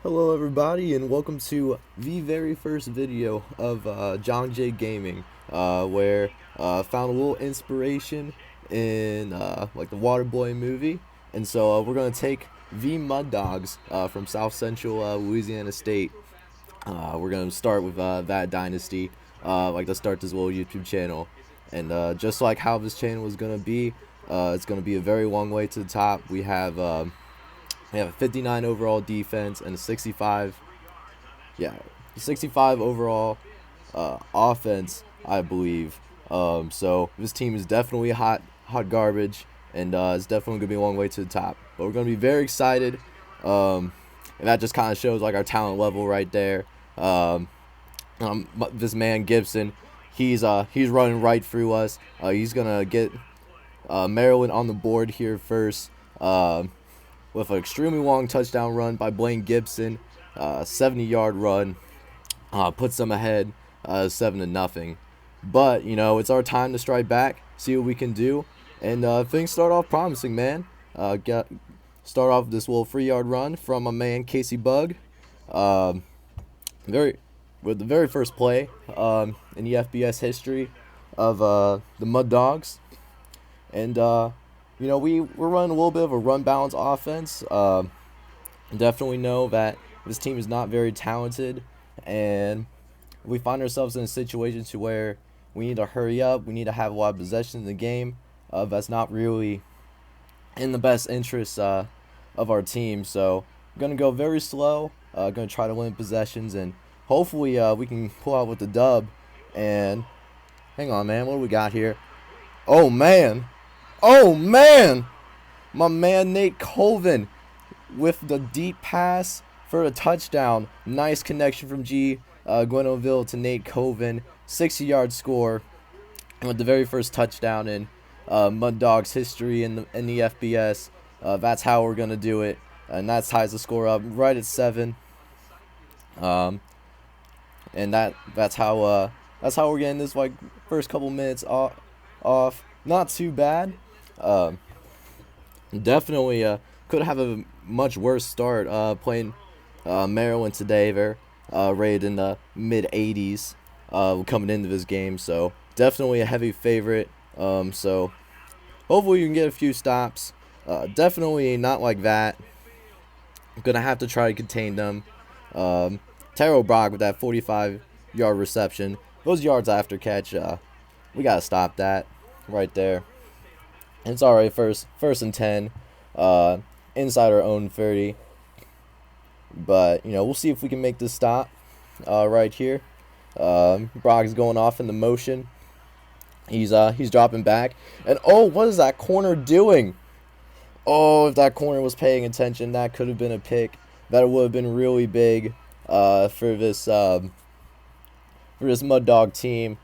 Hello everybody and welcome to the very first video of John J Gaming, where found a little inspiration in like the Waterboy movie, and so we're gonna take the Mud Dogs from South Central Louisiana State. We're gonna start with that Dynasty, like to start this little YouTube channel, and just like how this channel is gonna be, it's gonna be a very long way to the top. We have a 59 overall defense and a 65, 65 overall offense, I believe. So this team is definitely hot garbage, and it's definitely gonna be a long way to the top. But we're gonna be very excited, and that just kind of shows like our talent level right there. This man Gibson, he's running right through us. He's gonna get Maryland on the board here first. With an extremely long touchdown run by Blaine Gibson, 70-yard run, puts them ahead 7-0. But it's our time to strike back, see what we can do, and things start off promising, man. Start off this little 3-yard run from my man Casey Bug, with the very first play in the FBS history of the Mud Dogs, and we're running a little bit of a run balance offense. Definitely know that this team is not very talented, and we find ourselves in a situation to where we need to hurry up. We need to have a lot of possession in the game. That's not really in the best interest of our team. So I'm gonna go very slow. Gonna try to limit possessions, and hopefully we can pull out with the dub. And hang on, man, what do we got here? Oh man! Oh man! My man Nate Colvin with the deep pass for a touchdown. Nice connection from Gwinnettville to Nate Colvin. 60-yard score, and with the very first touchdown in Mud Dogs history in the FBS. That's how we're gonna do it, and that ties the score up right at 7. And that's how we're getting this like first couple minutes off. Not too bad. Definitely could have a much worse start playing Maryland today. They're rated in the mid 80s coming into this game, so definitely a heavy favorite. So hopefully you can get a few stops. Definitely not like that. I'm gonna have to try to contain them. Terrell Brock with that 45-yard reception. Those yards after catch, we gotta stop that right there. It's alright, first and 10, inside our own 30. But we'll see if we can make this stop right here. Brock is going off in the motion. He's dropping back, and oh, what is that corner doing? Oh, if that corner was paying attention, that could have been a pick. That would have been really big for this Mud Dog team.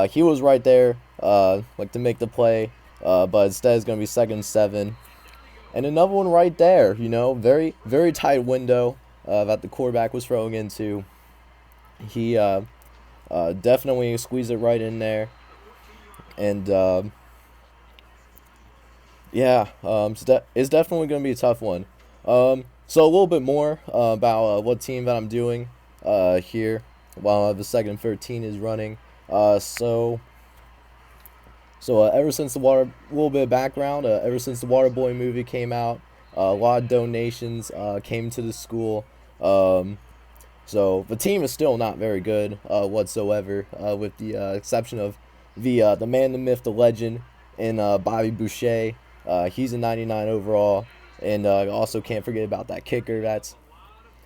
He was right there, like to make the play. But instead it's going to be 2nd and 7. And another one right there, very, very tight window that the quarterback was throwing into. He definitely squeezed it right in there. And, it's definitely going to be a tough one. So a little bit more about what team that I'm doing here while the 2nd and 13 is running. So ever since the little bit of background, ever since the Waterboy movie came out, a lot of donations came to the school. So the team is still not very good whatsoever, with the exception of the man, the myth, the legend, in Bobby Boucher. He's a 99 overall, and also can't forget about that kicker that's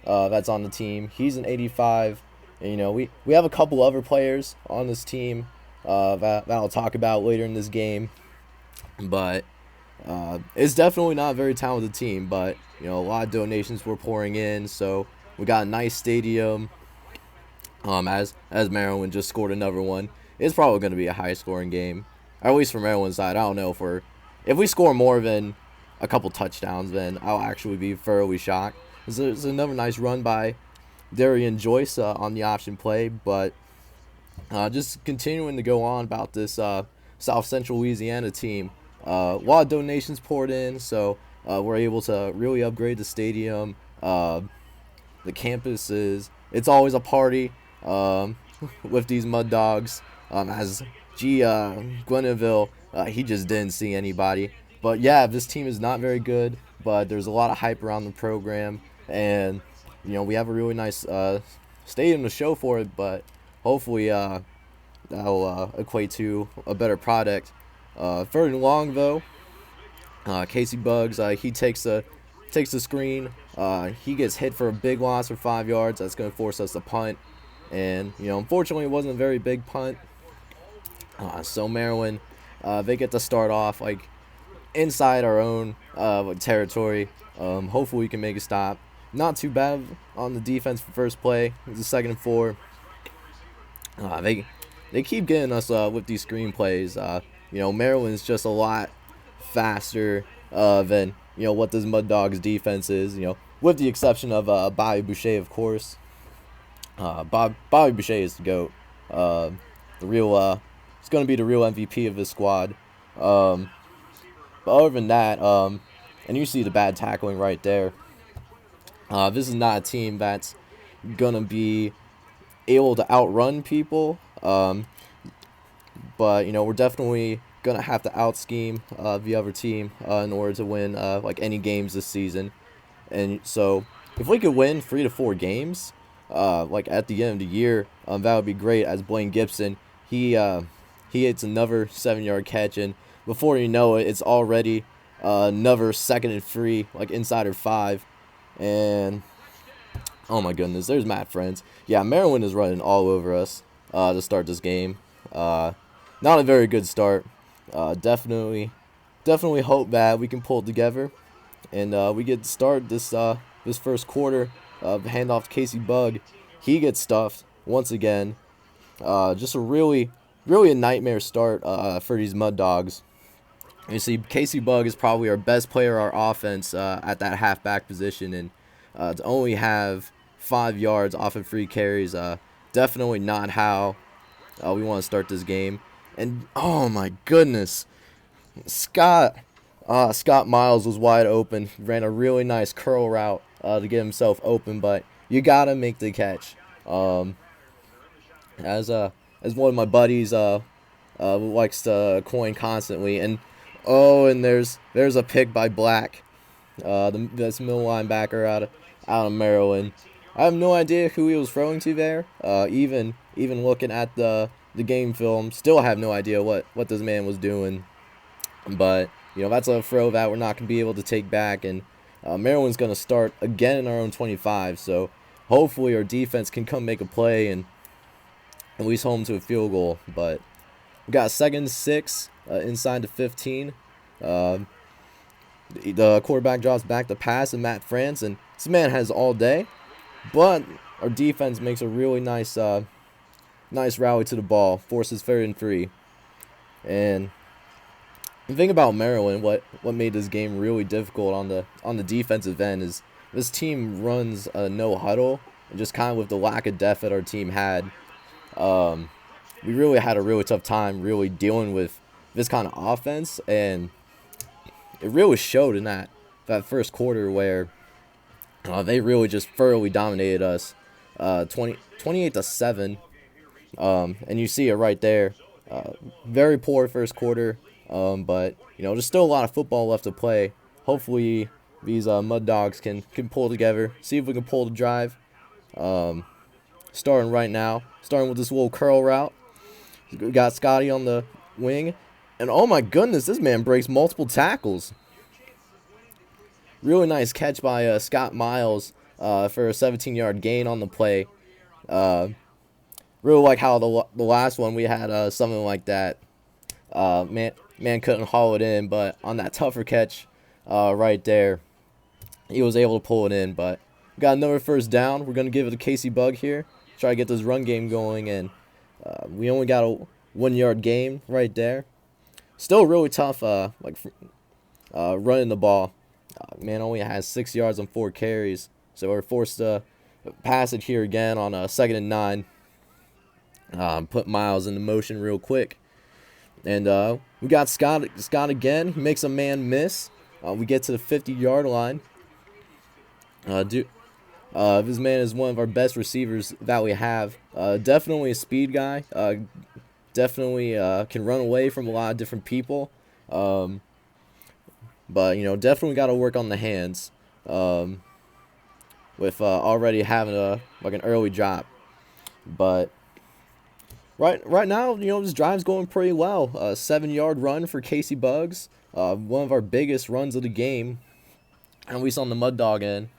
on the team. He's an 85. And, we have a couple other players on this team that I'll talk about later in this game, but it's definitely not a very talented team. But a lot of donations were pouring in, so we got a nice stadium. As Maryland just scored another one, it's probably going to be a high-scoring game, at least for Maryland's side. I don't know if we score more than a couple touchdowns, then I'll actually be thoroughly shocked. There's another nice run by Darian Joyce on the option play, but just continuing to go on about this South Central Louisiana team. A lot of donations poured in, so we're able to really upgrade the stadium. the campus it's always a party with these Mud Dogs. As Glenville, he just didn't see anybody. But yeah, this team is not very good, but there's a lot of hype around the program, and we have a really nice stadium to show for it. But hopefully that'll equate to a better product. Third and long though, Casey Bugs, he takes the screen. He gets hit for a big loss for 5 yards. That's going to force us to punt. And, unfortunately, it wasn't a very big punt. So Maryland, they get to start off, like, inside our own territory. Hopefully we can make a stop. Not too bad on the defense for first play. It's a 2nd and 4. They keep getting us with these screen plays. Maryland's just a lot faster than what this Mud Dogs defense is. With the exception of Bobby Boucher, of course. Bobby Boucher is the GOAT. The real, it's going to be the real MVP of this squad. But other than that, and you see the bad tackling right there. This is not a team that's going to be able to outrun people. But, we're definitely going to have to out-scheme the other team in order to win like any games this season. And so if we could win 3 to 4 games, like at the end of the year, that would be great. As Blaine Gibson, he hits another 7-yard catch, and before you know it, it's already another 2nd and 3, like inside our 5. And oh my goodness, there's Matt Friends. Yeah, Maryland is running all over us to start this game. Not a very good start. Definitely hope that we can pull it together, and we get to start this first quarter. Handoff to Casey Bug. He gets stuffed once again. Just a really a nightmare start for these Mud Dogs. You see, Casey Bug is probably our best player, our offense at that halfback position, and to only have 5 yards off of 3 carries, definitely not how we want to start this game. And oh my goodness, Scott Miles was wide open. Ran a really nice curl route to get himself open, but you gotta make the catch. As one of my buddies likes to coin constantly, and there's a pick by Black, this middle linebacker out of Maryland. I have no idea who he was throwing to there. Even looking at the game film, still have no idea what this man was doing. But that's a throw that we're not gonna be able to take back, and Maryland's gonna start again in our own 25. So hopefully our defense can come make a play and at least home to a field goal. But we got 2nd and 6 inside the 15. The quarterback drops back to pass, and Matt France, and this man has all day. But our defense makes a really nice rally to the ball, forces 3rd and 3. And the thing about Maryland, what made this game really difficult on the defensive end, is this team runs a no huddle, and just kind of with the lack of depth that our team had, we really had a really tough time really dealing with this kind of offense, and it really showed in that first quarter where they really just thoroughly dominated us, 28-7, and you see it right there. Very poor first quarter, but there's still a lot of football left to play. Hopefully these Mud Dogs can pull together, see if we can pull the drive. Starting right now, starting with this little curl route. We got Scotty on the wing, and oh my goodness, this man breaks multiple tackles. Really nice catch by Scott Miles for a 17-yard gain on the play. Really like how the last one we had something like that. Man couldn't haul it in, but on that tougher catch right there, he was able to pull it in. But we got another first down. We're going to give it to Casey Bug here. Try to get this run game going, and we only got a 1-yard gain right there. Still really tough running the ball. Man only has 6 yards on 4 carries, so we're forced to pass it here again on a 2nd and 9. Put Miles into motion real quick, and we got Scott again. He makes a man miss. We get to the 50-yard line. This man is one of our best receivers that we have. Definitely a speed guy. Definitely can run away from a lot of different people. But definitely got to work on the hands. With already having an early drop. But right now, this drive's going pretty well. 7-yard run for Casey Bugs. One of our biggest runs of the game. And we saw on the Mud Dog end.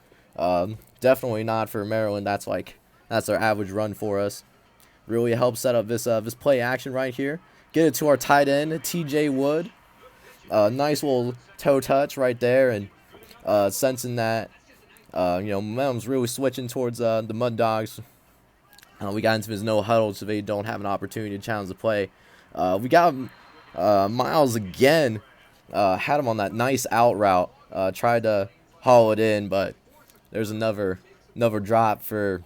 Definitely not for Maryland. That's our average run for us. Really helps set up this play action right here. Get it to our tight end, T.J. Wood. Nice little toe touch right there, and sensing that momentum's really switching towards the Mud Dogs. We got into his no huddle, so they don't have an opportunity to challenge the play. We got Miles again. Had him on that nice out route. Tried to haul it in, but there's another drop for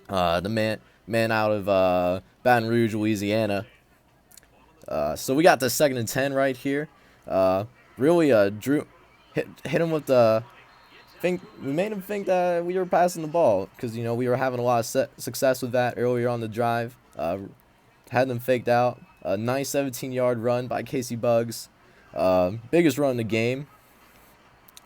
the man out of Baton Rouge, Louisiana. So we got the 2nd and 10 right here. Really hit him with the. We made him think that we were passing the ball because we were having a lot of success with that earlier on the drive. Had them faked out. A nice 17-yard run by Casey Bugs. Biggest run in the game.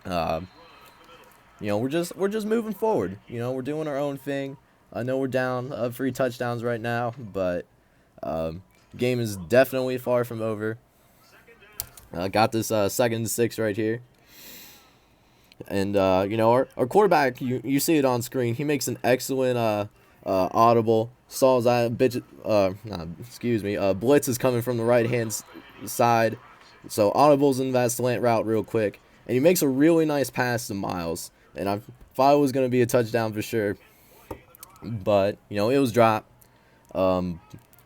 We're just moving forward. We're doing our own thing. I know we're down 3 touchdowns right now, but game is definitely far from over. Got this 2nd and 6 right here. And our quarterback, you see it on screen. He makes an excellent audible. Saws that blitz is coming from the right hand side. So audible's in that slant route real quick, and he makes a really nice pass to Miles. And I thought it was going to be a touchdown for sure, but it was dropped. But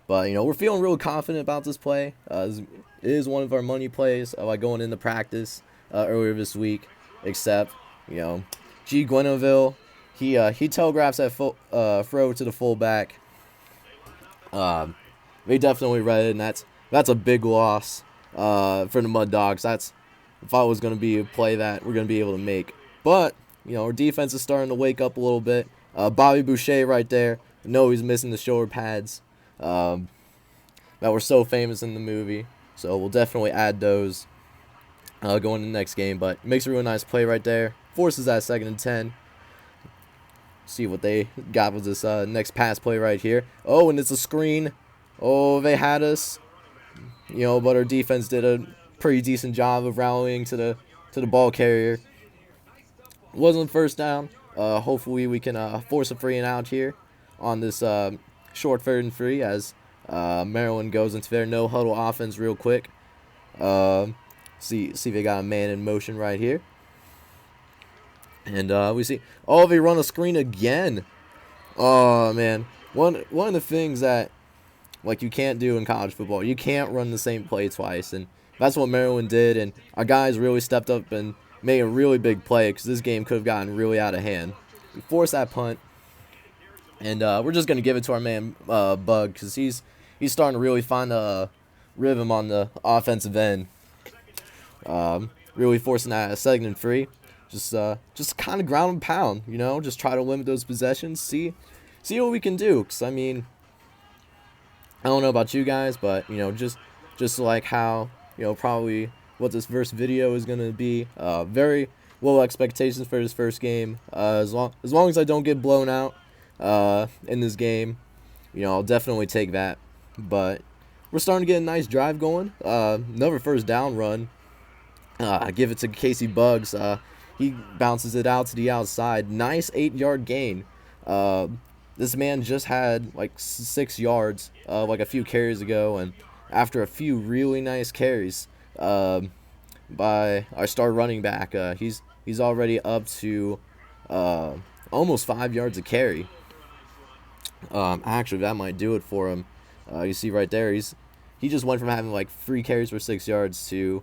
we're feeling real confident about this play. It is one of our money plays, like going into practice earlier this week. Except, G. Gwinneville, he telegraphs that throw to the fullback. They definitely read it, and that's a big loss for the Mud Dogs. I thought it was going to be a play that we're going to be able to make. But, our defense is starting to wake up a little bit. Bobby Boucher right there. I know he's missing the shoulder pads that were so famous in the movie. So we'll definitely add those going to the next game. But makes a real nice play right there. Forces that 2nd and 10. See what they got with this next pass play right here. Oh, and it's a screen. Oh, they had us. But our defense did a pretty decent job of rallying to the ball carrier. Wasn't first down. Hopefully we can force a 3 and out here on this short 3rd and 3 as Maryland goes into their no huddle offense real quick. See they got a man in motion right here. And we see, they run a screen again. Oh man, one of the things that you can't do in college football, you can't run the same play twice, and that's what Maryland did. And our guys really stepped up and made a really big play because this game could have gotten really out of hand. We forced that punt, and we're just gonna give it to our man Bug because he's starting to really find a rhythm on the offensive end. Really forcing that 2nd and 3. Just kind of ground and pound, just try to limit those possessions, see what we can do. Because, I mean, I don't know about you guys, but, just like how, probably what this first video is going to be. Very low expectations for this first game. As long as I don't get blown out in this game, I'll definitely take that. But we're starting to get a nice drive going. Another first down run. I give it to Casey Bugs. He bounces it out to the outside. Nice 8-yard gain. This man just had 6 yards a few carries ago, and after a few really nice carries by our star running back, he's already up to almost 5 yards a carry. Actually, that might do it for him. You see right there, he just went from having 3 carries for 6 yards to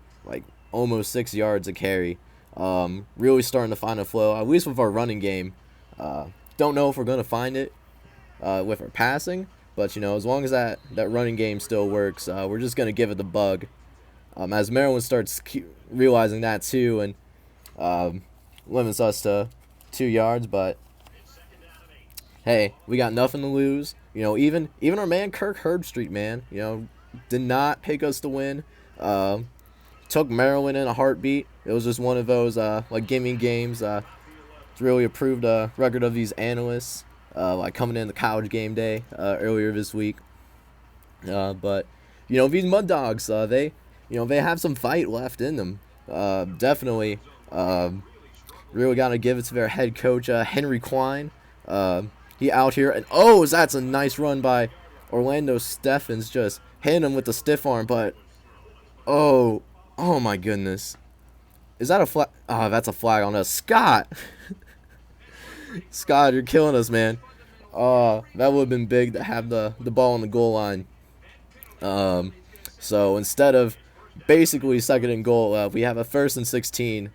almost 6 yards a carry. Really starting to find a flow, at least with our running game. Don't know if we're going to find it with our passing, but as long as that running game still works, we're just going to give it the Bug. As Maryland starts realizing that too, and limits us to 2 yards, but hey, we got nothing to lose. Even our man Kirk Herbstreit, man, did not pick us to win. Took Maryland in a heartbeat. It was just one of those like gimme games. It's really approved record of these analysts, like coming in the college game day earlier this week. But these Mud Dogs, they have some fight left in them. Definitely, really gotta give it to their head coach Henry Quine. He out here, and that's a nice run by Orlando Steffens, just hitting him with the stiff arm. But oh my goodness, is that a flag? Oh, that's a flag on us, Scott. Scott, you're killing us, man. That would have been big to have the ball on the goal line. So instead of basically second and goal, we have a 1st and 16.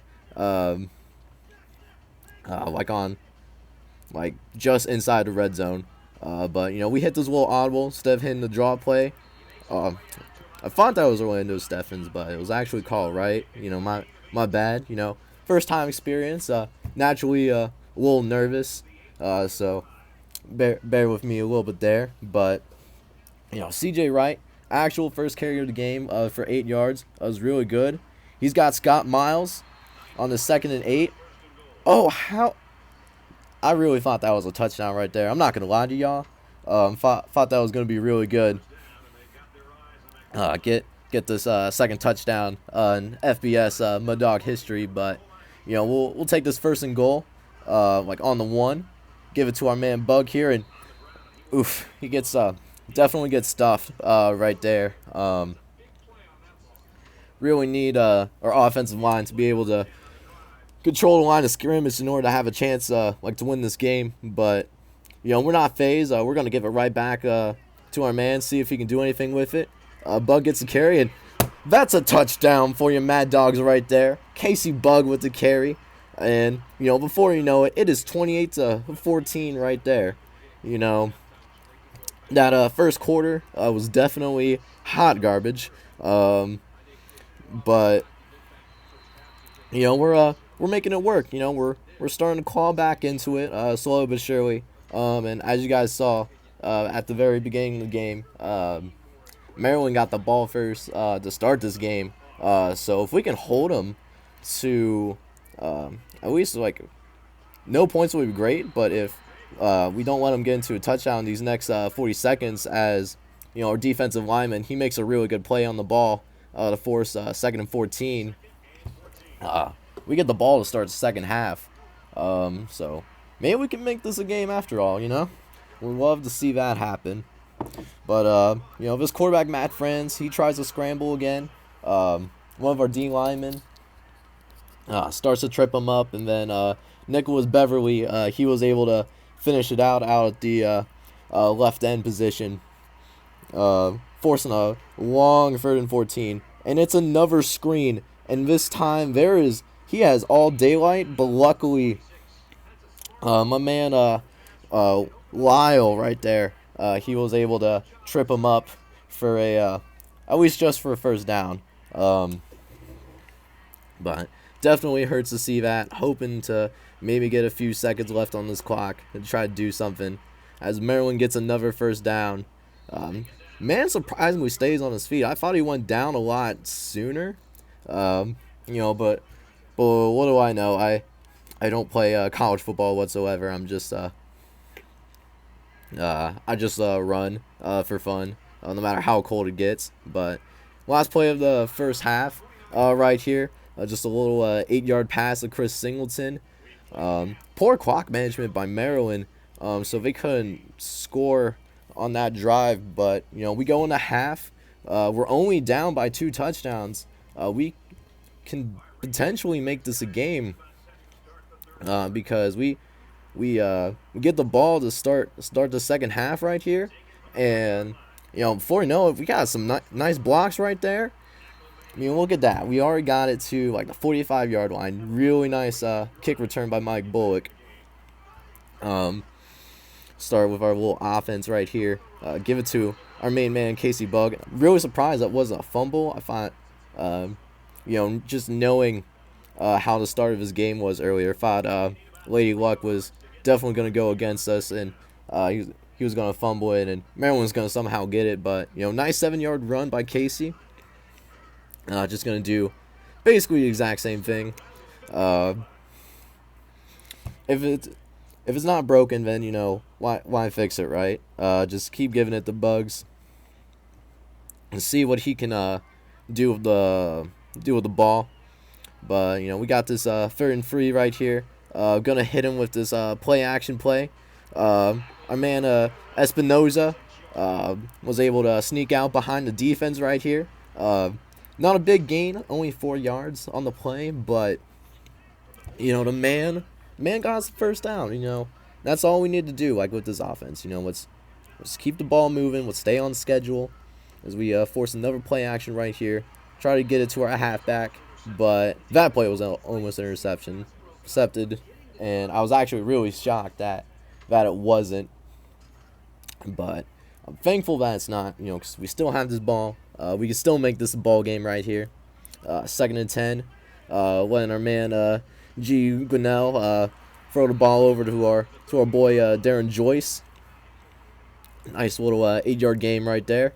Like just inside the red zone. But we hit this little audible instead of hitting the draw play. I thought that was Orlando Steffens, but it was actually called right. My bad. First time experience. Naturally a little nervous. So bear with me a little bit there. But CJ Wright, actual first carry of the game for 8 yards. Was really good. He's got Scott Miles on the 2nd and 8. How? I really thought that was a touchdown right there. I'm not gonna lie to y'all. Thought that was gonna be really good. Get this second touchdown in FBS Mud Dog history, but we'll take this 1st and goal, like on the 1, give it to our man Bug here, and he gets definitely gets stuffed right there. Really need our offensive line to be able to control the line of scrimmage in order to have a chance to win this game. But we're not phased. We're gonna give it right back to our man, see if he can do anything with it. Bug gets the carry, and that's a touchdown for your Mad Dogs right there. Casey Bug with the carry, and before you know it, it is 28-14 right there. That first quarter was definitely hot garbage, but we're making it work. We're starting to claw back into it slowly but surely. And as you guys saw at the very beginning of the game, Maryland got the ball first to start this game. So if we can hold them to at least no points would be great. But if we don't let them get into a touchdown these next 40 seconds, as our defensive lineman, he makes a really good play on the ball to force 2nd and 14. We get the ball to start the second half. So maybe we can make this a game after all. We'd love to see that happen. But this quarterback Matt Franz, he tries to scramble again. One of our D linemen starts to trip him up, and then Nicholas Beverly, he was able to finish it out at the left end position, forcing a long 3rd and 14, and it's another screen. And this time he has all daylight, but luckily my man Lyle right there, he was able to trip him up for at least just for a 1st down. But definitely hurts to see that. Hoping to maybe get a few seconds left on this clock and try to do something as Maryland gets another 1st down. Man surprisingly stays on his feet. I thought he went down a lot sooner. But what do I know? I don't play college football whatsoever. I'm just I just run for fun, no matter how cold it gets. But last play of the first half, right here, just a little 8-yard pass to Chris Singleton. Poor clock management by Maryland, so they couldn't score on that drive. But we go into half. We're only down by 2 touchdowns. We can potentially make this a game because we get the ball to start the second half right here, and before you know it, we got some nice blocks right there. Look at that. We already got it to the 45-yard line. Really nice kick return by Mike Bullock. Start with our little offense right here. Give it to our main man, Casey Bug. Really surprised that wasn't a fumble. I thought, just knowing how the start of his game was earlier, thought Lady Luck was definitely going to go against us, and He was gonna fumble it, and Maryland was gonna somehow get it. But nice 7-yard run by Casey. Just gonna do basically the exact same thing. If it's not broken, then why fix it, right? Just keep giving it the bugs and see what he can do with the ball. But we got this 3rd and 3 right here. Gonna hit him with this play action play. Our man Espinoza was able to sneak out behind the defense right here. Not a big gain, only 4 yards on the play, but the man got us the first down. That's all we need to do. Like with this offense, let's keep the ball moving. Let's stay on schedule as we force another play action right here. Try to get it to our halfback, but that play was almost an intercepted, and I was actually really shocked that it wasn't. But I'm thankful that it's not, because we still have this ball. We can still make this a ball game right here. 2nd and 10. Letting our man G. Gunnell throw the ball over to our boy Darren Joyce. Nice little 8-yard game right there.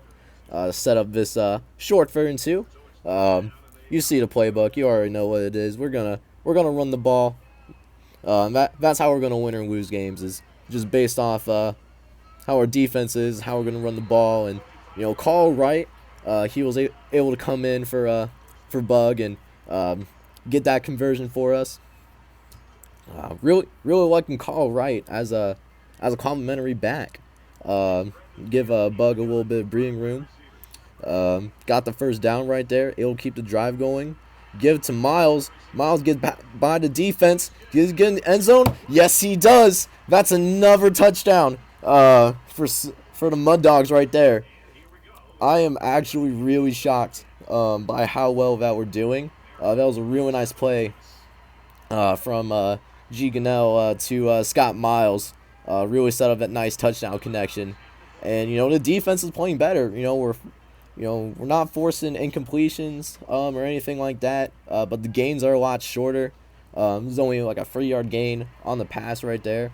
Set up this short 3rd and 2. You see the playbook. You already know what it is. We're gonna run the ball. That's how we're gonna win or lose games, is just based off how our defense is, how we're gonna run the ball. And Carl Wright, he was able to come in for Bug and get that conversion for us. Really liking Carl Wright as a complimentary back. Give Bug a little bit of breathing room. Got the first down right there. It'll keep the drive going. Give it to Miles. Miles gets by the defense. He's getting the end zone. Yes, he does. That's another touchdown for the Mud Dogs right there. I am actually really shocked by how well that we're doing. That was a really nice play from G. Gunnell to Scott Miles. Really set up that nice touchdown connection. And the defense is playing better. We're not forcing incompletions or anything like that. But the gains are a lot shorter. There's only like a 3-yard gain on the pass right there.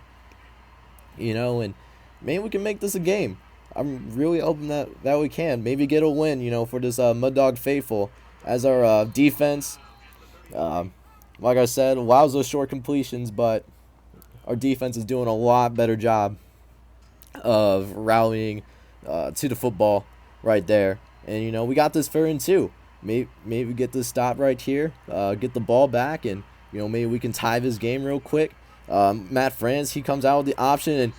And maybe we can make this a game. I'm really hoping that we can. Maybe get a win, for this Mud Dog faithful. As our defense, like I said, allows those short completions, but our defense is doing a lot better job of rallying to the football right there. And we got this 3rd and 2. Maybe get this stop right here, get the ball back, and maybe we can tie this game real quick. Matt France, he comes out with the option,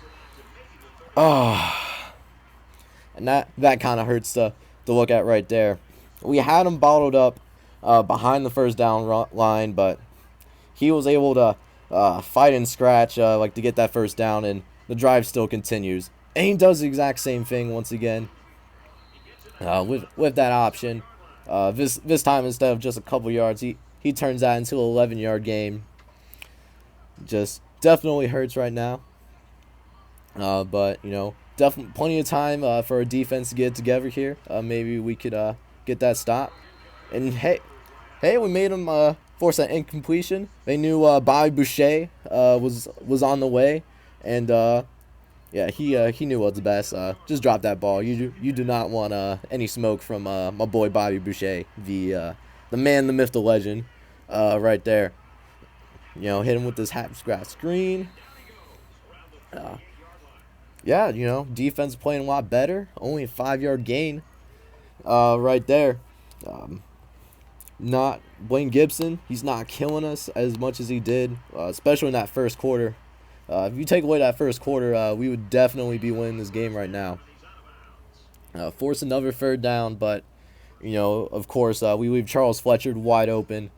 and that kind of hurts to look at right there. We had him bottled up behind the first down line, but he was able to fight and scratch to get that first down, and the drive still continues. And he does the exact same thing once again with that option. This time, instead of just a couple yards, he turns that into an 11-yard game. Just definitely hurts right now. But definitely plenty of time for our defense to get together here. Maybe we could get that stop. And hey, we made them force that incompletion. They knew Bobby Boucher was on the way, and yeah, he knew what's best. Just drop that ball. You do not want any smoke from my boy Bobby Boucher, the man, the myth, the legend, right there. Hit him with this half scratch screen. Yeah, defense playing a lot better. Only a 5-yard gain right there. Not Blaine Gibson. He's not killing us as much as he did, especially in that first quarter. If you take away that first quarter, we would definitely be winning this game right now. Force another 3rd down, but, of course, we leave Charles Fletcher wide open.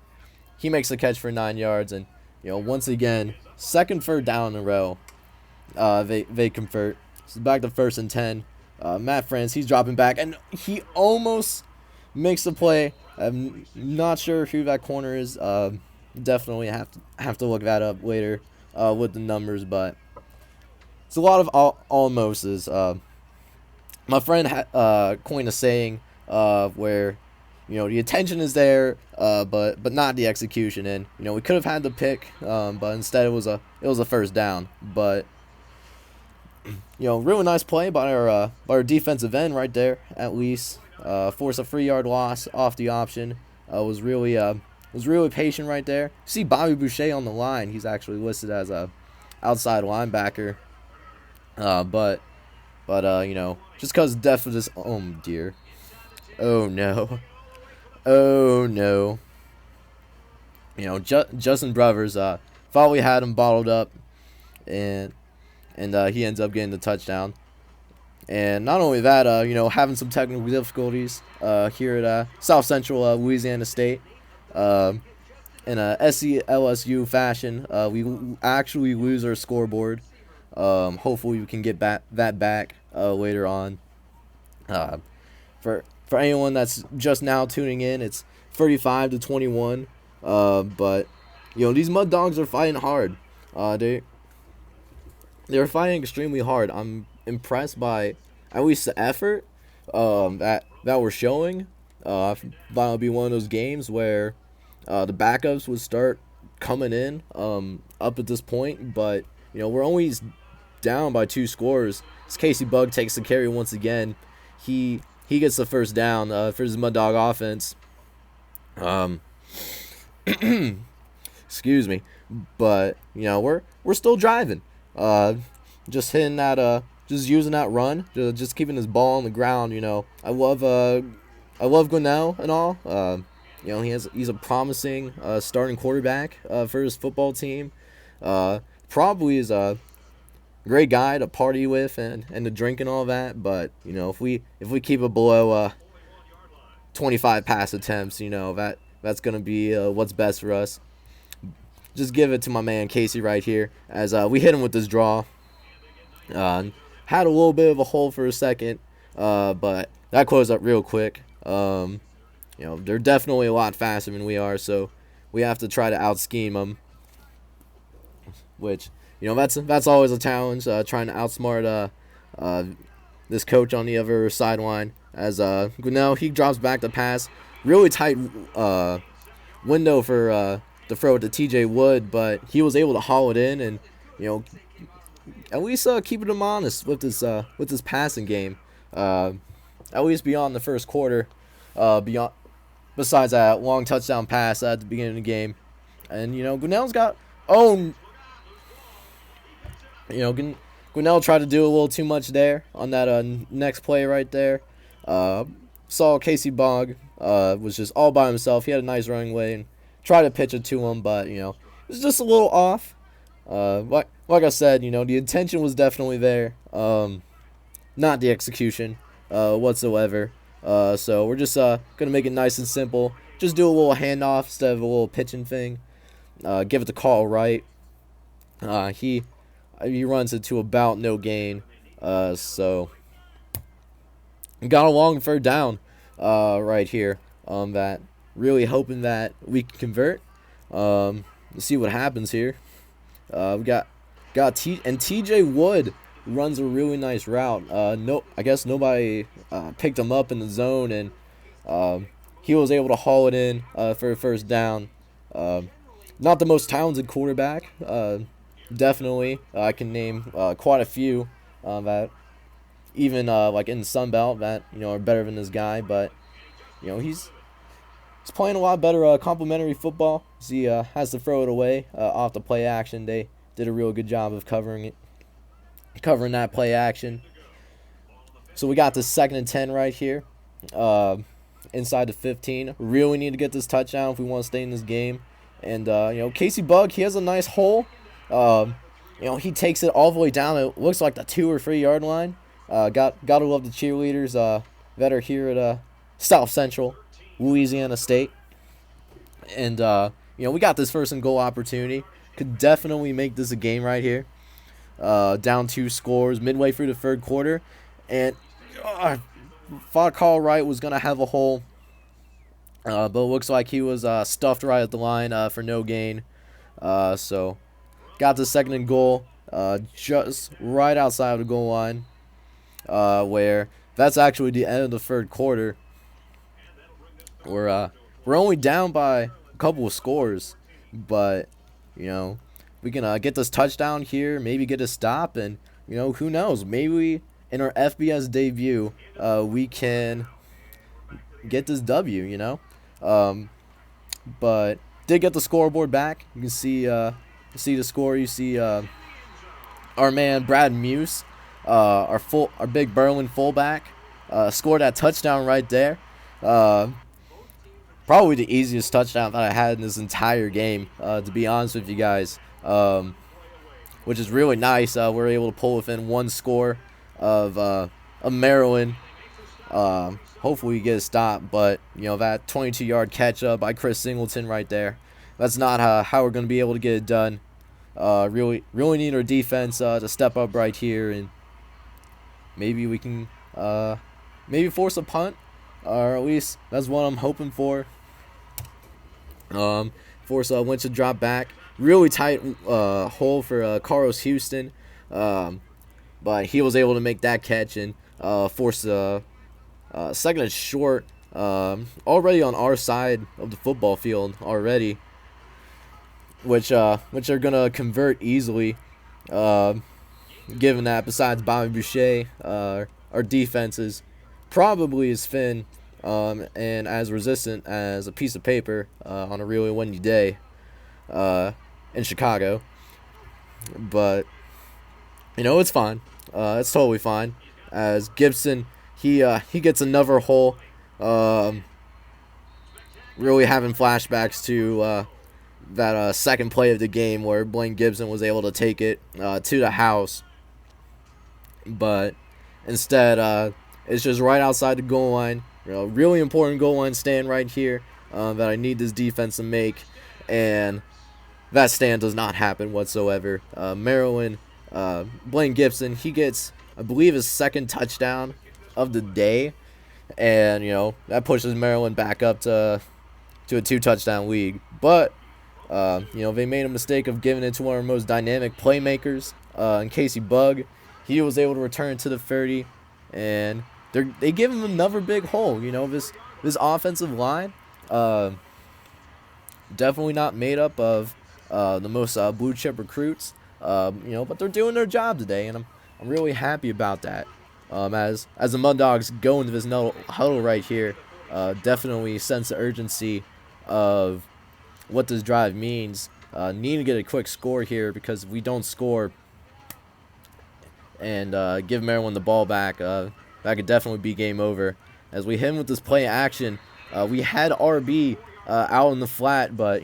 He makes the catch for 9 yards, and, once again, second 3rd down in a row. They convert. So back to 1st and 10. Matt France, he's dropping back, and he almost makes the play. I'm not sure who that corner is. Definitely have to look that up later with the numbers, but it's a lot of almostes. My friend coined a saying where the attention is there, but not the execution. And we could have had the pick, but instead it was a 1st down. But Really nice play by our defensive end right there. At least force a 3-yard loss off the option. Was really patient right there. See Bobby Boucher on the line. He's actually listed as a outside linebacker. But just because depth of this. Oh dear. Oh no. Oh no. Justin Brothers thought we had him bottled up, and he ends up getting the touchdown. And not only that, having some technical difficulties here at South Central Louisiana State. In a SCLSU fashion, we actually lose our scoreboard. Hopefully we can get that back later on. For anyone that's just now tuning in, it's 35-21. But these Mud Dogs are fighting hard. They're fighting extremely hard. I'm impressed by at least the effort that we're showing. That'll be one of those games where the backups would start coming in up at this point, but we're only down by 2 scores. As Casey Bug takes the carry once again, he gets the first down for his Mud Dog offense. Excuse me, but we're still driving. Just hitting that just using that run, just keeping his ball on the ground. I love Gunnell and all. He's a promising starting quarterback for his football team. Probably is a great guy to party with and to drink and all that. But if we keep it below 25 pass attempts, that's gonna be what's best for us. Just give it to my man Casey right here as we hit him with this draw. Had a little bit of a hole for a second, but that closed up real quick. They're definitely a lot faster than we are, so we have to try to out-scheme them. Which, that's always a challenge, trying to outsmart this coach on the other sideline. As Gunnell, he drops back the pass. Really tight window for to throw it to TJ Wood, but he was able to haul it in and, at least keeping him honest with his passing game. At least beyond the first quarter, besides that long touchdown pass at the beginning of the game. And Gunnell's got Gunnell tried to do a little too much there on that next play right there. Saw Casey Bog was just all by himself. He had a nice running way and tried to pitch it to him, but it was just a little off. Like I said, the intention was definitely there, not the execution whatsoever. So we're just gonna make it nice and simple. Just do a little handoff instead of a little pitching thing. Give it to Carl Wright. He runs it to about no gain. So got a long 3rd down right here. That really hoping that we can convert. Let's see what happens here. We got TJ Wood runs a really nice route. I guess nobody picked him up in the zone, and he was able to haul it in for a 1st down. Not the most talented quarterback. Definitely, I can name quite a few that even like in the Sun Belt that are better than this guy, but he's playing a lot better complementary football. He has to throw it away off the play action. They did a real good job of covering that play action. So we got this 2nd and 10 right here, inside the 15. Really need to get this touchdown if we want to stay in this game. And Casey Bug, he has a nice hole. He takes it all the way down. It looks like the 2 or 3 yard line. Got to love the cheerleaders that are here at South Central Louisiana State. And we got this 1st and goal opportunity. Could definitely make this a game right here. Down 2 scores midway through the 3rd quarter, and thought Carl Wright was gonna have a hole, but it looks like he was stuffed right at the line for no gain. So got the 2nd and goal, just right outside of the goal line, where that's actually the end of the 3rd quarter. We're only down by a couple of scores, but we can get this touchdown here, maybe get a stop, and who knows? Maybe in our FBS debut, we can get this W. But did get the scoreboard back. You can see the score. You see our man Brad Muse, our big Berlin fullback, scored that touchdown right there. Probably the easiest touchdown that I had in this entire game, to be honest with you guys, which is really nice. We're able to pull within one score of Maryland. Hopefully we get a stop, but that 22-yard catch up by Chris Singleton right there, that's not how we're going to be able to get it done. Really need our defense to step up right here, and maybe we can maybe force a punt, or at least that's what I'm hoping for. Force Wentz to drop back. Really tight hole for Carlos Houston, but he was able to make that catch and force a second and short, already on our side of the football field already, which are gonna convert easily, given that besides Bobby Boucher, our defense is probably as thin and as resistant as a piece of paper on a really windy day in Chicago. But it's fine. It's totally fine. As Gibson, he gets another hole. Really having flashbacks to that second play of the game where Blaine Gibson was able to take it to the house, but instead it's just right outside the goal line. Really important goal line stand right here that I need this defense to make, and that stand does not happen whatsoever. Maryland, Blaine Gibson, he gets, I believe, his second touchdown of the day, and that pushes Maryland back up to a 2-touchdown lead. But they made a mistake of giving it to one of our most dynamic playmakers, in Casey Bugg. He was able to return to the 30, and they give him another big hole. This offensive line, definitely not made up of the most blue chip recruits, but they're doing their job today, and I'm really happy about that. As the Mud Dogs go into this huddle right here, definitely sense the urgency of what this drive means. Need to get a quick score here, because if we don't score and give Maryland the ball back, that could definitely be game over. As we hit him with this play action, we had RB out in the flat, but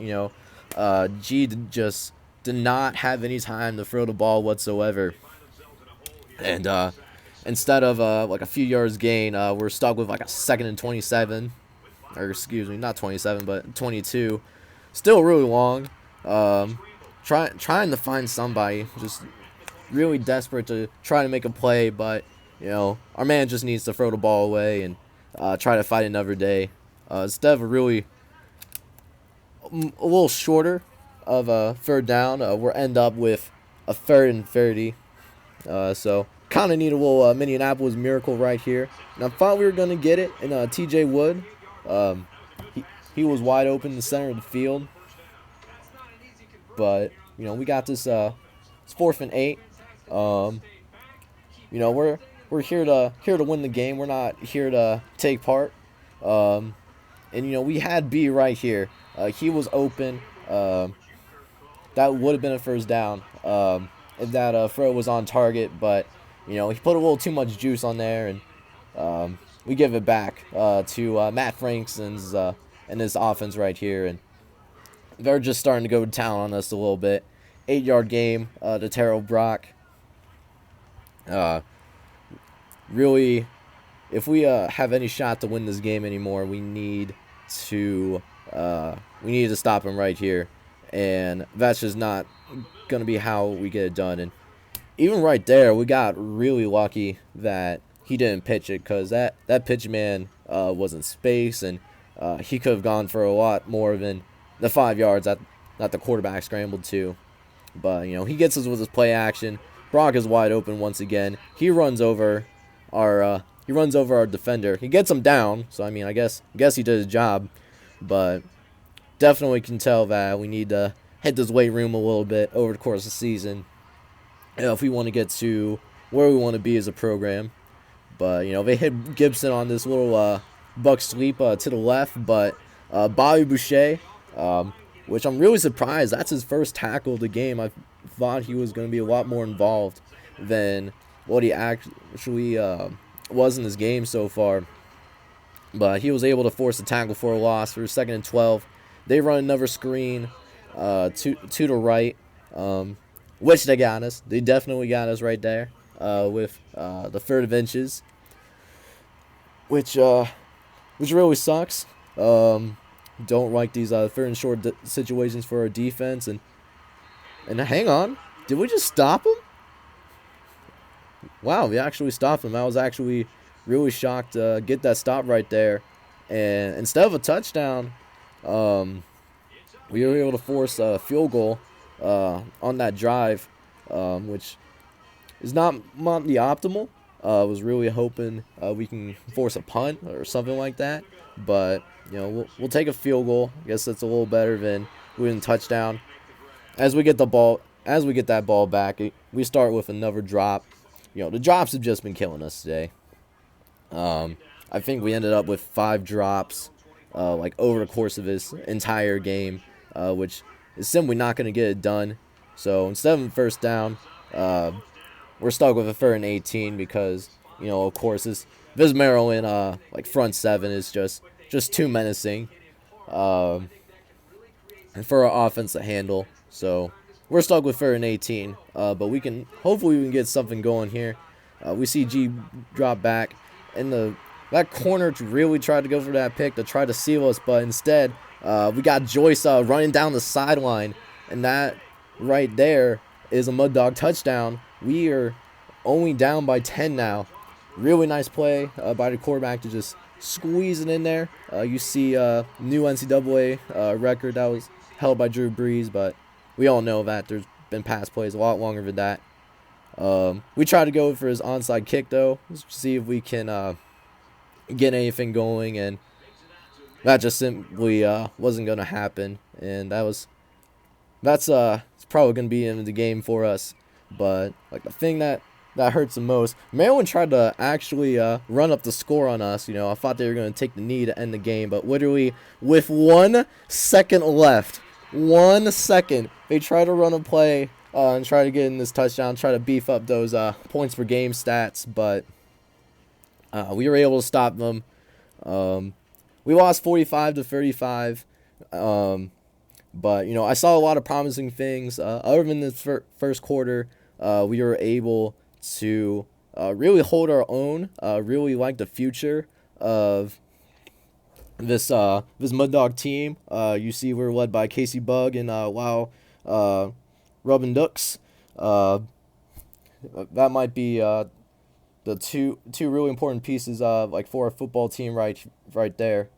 G just did not have any time to throw the ball whatsoever. And instead of like a few yards gain, we're stuck with like a 2nd and 27, or excuse me, not 27, but 22. Still really long. Trying to find somebody, just really desperate to try to make a play, but our man just needs to throw the ball away and try to fight another day. Instead of a little shorter of a third down, we'll end up with a 3rd and 30. So kind of need a little Minneapolis miracle right here. And I thought we were going to get it in TJ Wood. He was wide open in the center of the field. But, we got this. It's 4th and 8. We're here to win the game. We're not here to take part. And we had B right here. He was open. That would have been a first down if that throw was on target. But he put a little too much juice on there, and we give it back to Matt Frankson's and his offense right here, and they're just starting to go to town on us a little bit. 8-yard game to Terrell Brock. Really, if we have any shot to win this game anymore, we need to stop him right here, and that's just not gonna be how we get it done. And even right there, we got really lucky that he didn't pitch it, because that pitch man was in space, and he could have gone for a lot more than the 5 yards that the quarterback scrambled to. But he gets us with his play action. Brock is wide open once again. He runs over our defender. He gets him down. So I guess he did his job. But definitely can tell that we need to hit this weight room a little bit over the course of the season if we want to get to where we want to be as a program. But, they hit Gibson on this little buck sweep to the left. But Bobby Boucher, which I'm really surprised, that's his first tackle of the game. I thought he was going to be a lot more involved than what he actually was in this game so far. But he was able to force a tackle for a loss for 2nd and 12. They run another screen to the right, which they got us. They definitely got us right there with the 3rd of inches, which really sucks. Don't like these 3rd and short situations for our defense. And hang on, did we just stop him? Wow, we actually stopped him. I was actually really shocked to get that stop right there. And instead of a touchdown, we were able to force a field goal on that drive, which is not the optimal. I was really hoping we can force a punt or something like that. But, we'll take a field goal. I guess that's a little better than winning a touchdown. As we get that ball back, we start with another drop. The drops have just been killing us today. I think we ended up with 5 drops over the course of this entire game, which is simply not going to get it done. So instead of first down, we're stuck with a 3rd and 18 because, of course, this Maryland front 7 is just too menacing and for our offense to handle. So we're stuck with 3rd and 18, but hopefully we can get something going here. We see G drop back, and that corner really tried to go for that pick to try to seal us, but instead we got Joyce running down the sideline, and that right there is a Mud Dog touchdown. We are only down by 10 now. Really nice play by the quarterback to just squeeze it in there. You see new NCAA record that was held by Drew Brees, but we all know that there's been past plays a lot longer than that. We tried to go for his onside kick, though, to see if we can get anything going, and that just simply wasn't going to happen. And that's it's probably going to be in the game for us. But the thing that hurts the most, Maryland tried to actually run up the score on us. I thought they were going to take the knee to end the game, but literally with 1 second left, 1 second, they tried to run a play and try to get in this touchdown, try to beef up those points per game stats, but we were able to stop them. We lost 45-35, but I saw a lot of promising things. Other than this first quarter, we were able to really hold our own. Really like the future of this Mud Dog team. You see, we're led by Casey Bugg and Robin Dux. That might be the two really important pieces for a football team right there.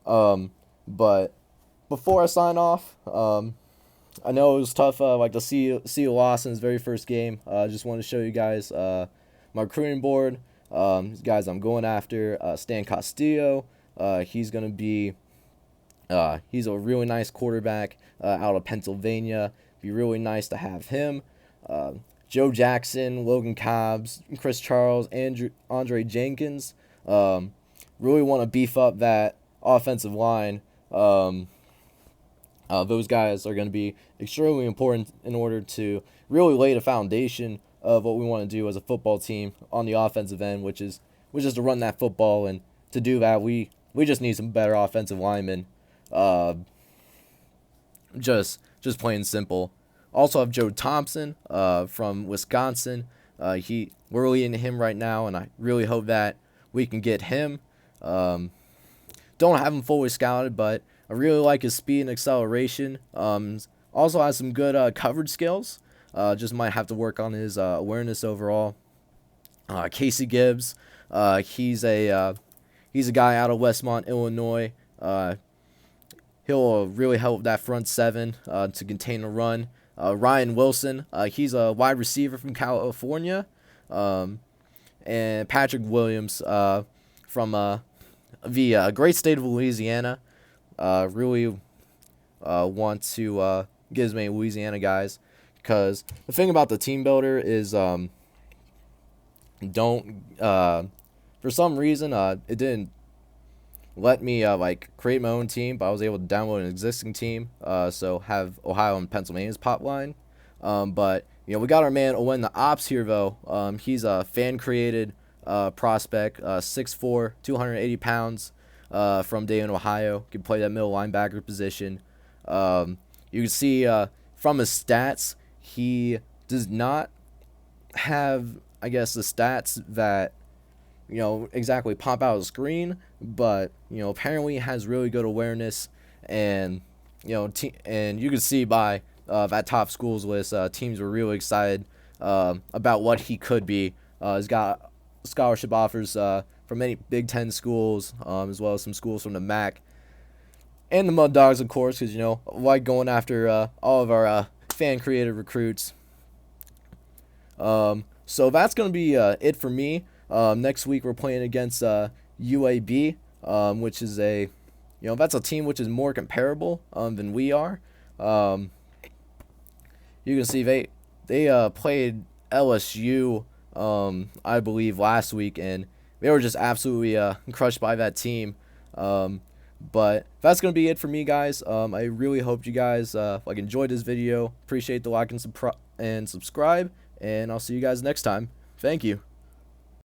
But before I sign off, I know it was tough to see a loss in his very first game. I just want to show you guys my recruiting board. Guys I'm going after, Stan Castillo. He's going to be he's a really nice quarterback out of Pennsylvania. Be really nice to have him. Joe Jackson, Logan Cobbs, Chris Charles, Andre Jenkins. Really want to beef up that offensive line. Those guys are going to be extremely important in order to really lay the foundation of what we want to do as a football team on the offensive end, which is to run that football. And to do that, we just need some better offensive linemen. Just plain simple. Also have Joe Thompson from Wisconsin. We're really into him right now, and I really hope that we can get him. Don't have him fully scouted, but I really like his speed and acceleration. Also has some good coverage skills. Just might have to work on his awareness overall. Casey Gibbs, he's a guy out of Westmont, Illinois. He'll really help that front 7 to contain the run. Ryan Wilson, he's a wide receiver from California. And Patrick Williams from the great state of Louisiana. Really want to get as many Louisiana guys, because the thing about the team builder is don't for some reason it didn't let me like create my own team, but I was able to download an existing team, so have Ohio and Pennsylvania's pop line. But we got our man Owen the Ops here though. He's a fan created prospect, 6'4", 280 pounds, from Dayton, Ohio. Can play that middle linebacker position. You can see from his stats, he does not have, I guess, the stats that exactly pop out of the screen, but apparently has really good awareness, and and you can see by that top schools list, teams were really excited about what he could be. He's got scholarship offers from many Big Ten schools, as well as some schools from the MAC and the Mud Dogs, of course, because like going after all of our fan created recruits. So that's gonna be it for me. Next week we're playing against UAB, which is that's a team which is more comparable than we are. You can see they played LSU, I believe, last week, and they were just absolutely crushed by that team. But that's gonna be it for me, guys. I really hope you guys enjoyed this video. Appreciate the like and subscribe, and I'll see you guys next time. Thank you.